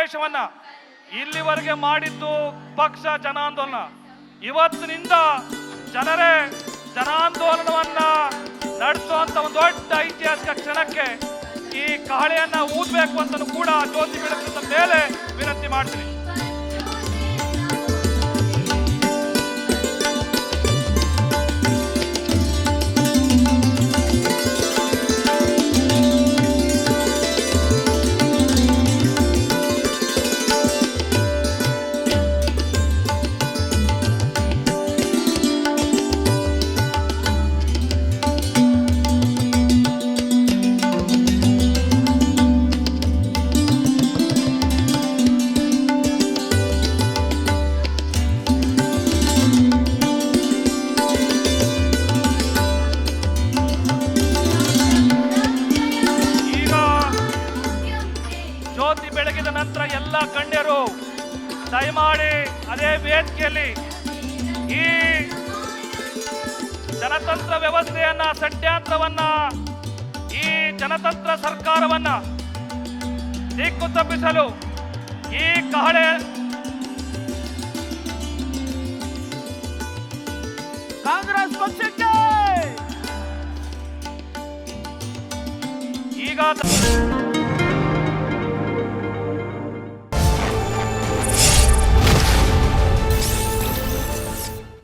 ಸಮಾವೇಶವನ್ನ ಇಲ್ಲಿವರೆಗೆ ಮಾಡಿದ್ದು ಪಕ್ಷ ಜನಾಂದೋಲನ. ಇವತ್ತಿನಿಂದ ಜನರೇ ಜನಾಂದೋಲನವನ್ನ ನಡೆಸುವಂತ ಒಂದು ದೊಡ್ಡ ಐತಿಹಾಸಿಕ ಕ್ಷಣಕ್ಕೆ ಈ ಕಹಳೆಯನ್ನ ಊದಬೇಕು ಅಂತ ಕೂಡ ಜ್ಯೋತಿ ಬೆಳಕಿನ ಮೇಲೆ ವಿನಂತಿ ಮಾಡ್ತೀನಿ. ಜ್ಯೋತಿ ಬೆಳಗಿದ ನಂತರ ಎಲ್ಲ ಗಣ್ಯರು ದಯಮಾಡಿ ಅದೇ ವೇದಿಕೆಯಲ್ಲಿ ಈ ಜನತಂತ್ರ ವ್ಯವಸ್ಥೆಯನ್ನ, ಷಡ್ಯಂತ್ರವನ್ನ, ಈ ಜನತಂತ್ರ ಸರ್ಕಾರವನ್ನ ದಿಕ್ಕು ತಪ್ಪಿಸಲು ಈ ಕಹಳೆ ಕಾಂಗ್ರೆಸ್ ಪಕ್ಷಕ್ಕೆ ಈಗ